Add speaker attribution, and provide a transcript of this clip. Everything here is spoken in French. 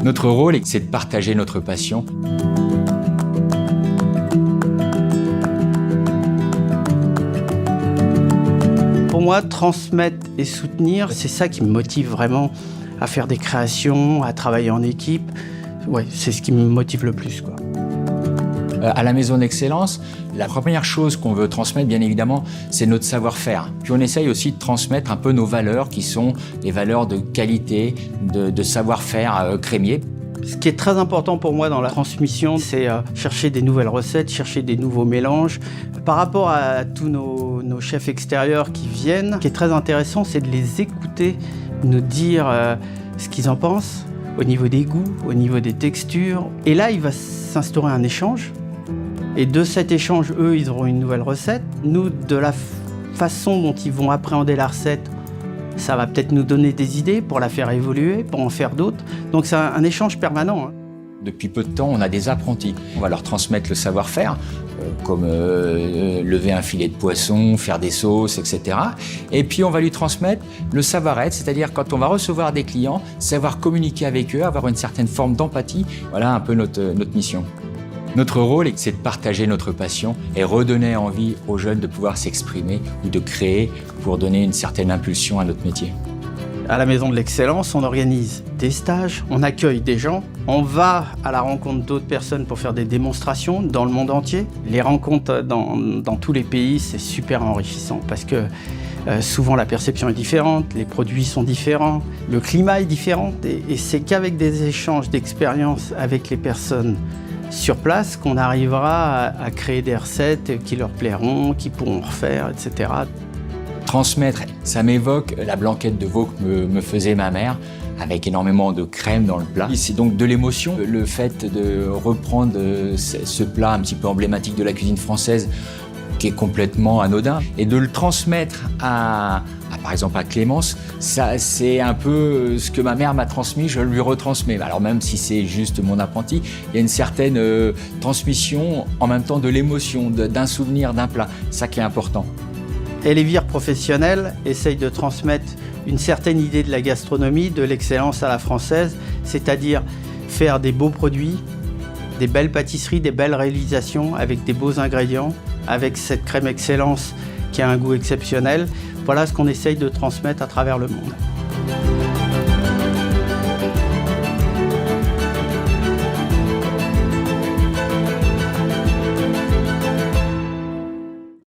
Speaker 1: Notre rôle, c'est de partager notre passion.
Speaker 2: Pour moi, transmettre et soutenir, c'est ça qui me motive vraiment à faire des créations, à travailler en équipe. Ouais, c'est ce qui me motive le plus, quoi.
Speaker 1: À la Maison d'Excellence, la première chose qu'on veut transmettre, bien évidemment, c'est notre savoir-faire. Puis on essaye aussi de transmettre un peu nos valeurs, qui sont des valeurs de qualité, de savoir-faire crémier.
Speaker 2: Ce qui est très important pour moi dans la transmission, c'est chercher des nouvelles recettes, chercher des nouveaux mélanges. Par rapport à tous nos chefs extérieurs qui viennent, ce qui est très intéressant, c'est de les écouter, nous dire ce qu'ils en pensent, au niveau des goûts, au niveau des textures. Et là, il va s'instaurer un échange. Et de cet échange, eux, ils auront une nouvelle recette. Nous, de la façon dont ils vont appréhender la recette, ça va peut-être nous donner des idées pour la faire évoluer, pour en faire d'autres. Donc c'est un échange permanent.
Speaker 1: Depuis peu de temps, on a des apprentis. On va leur transmettre le savoir-faire, comme lever un filet de poisson, faire des sauces, etc. Et puis on va lui transmettre le savoir-être, c'est-à-dire quand on va recevoir des clients, savoir communiquer avec eux, avoir une certaine forme d'empathie. Voilà un peu notre mission. Notre rôle, c'est de partager notre passion et redonner envie aux jeunes de pouvoir s'exprimer ou de créer pour donner une certaine impulsion à notre métier.
Speaker 2: À la Maison de l'Excellence, on organise des stages, on accueille des gens, on va à la rencontre d'autres personnes pour faire des démonstrations dans le monde entier. Les rencontres dans tous les pays, c'est super enrichissant parce que souvent la perception est différente, les produits sont différents, le climat est différent et c'est qu'avec des échanges d'expériences avec les personnes sur place qu'on arrivera à créer des recettes qui leur plairont, qui pourront refaire, etc.
Speaker 1: Transmettre, ça m'évoque la blanquette de veau que me faisait ma mère, avec énormément de crème dans le plat. C'est donc de l'émotion, le fait de reprendre ce plat un petit peu emblématique de la cuisine française, qui est complètement anodin, et de le transmettre par exemple à Clémence, ça c'est un peu ce que ma mère m'a transmis, je lui retransmets. Alors même si c'est juste mon apprenti, il y a une certaine transmission en même temps de l'émotion, d'un souvenir, d'un plat, ça qui est important.
Speaker 2: Elevire Professionnel essaye de transmettre une certaine idée de la gastronomie, de l'excellence à la française, c'est-à-dire faire des beaux produits, des belles pâtisseries, des belles réalisations avec des beaux ingrédients, avec cette crème excellence qui a un goût exceptionnel. Voilà ce qu'on essaye de transmettre à travers le monde.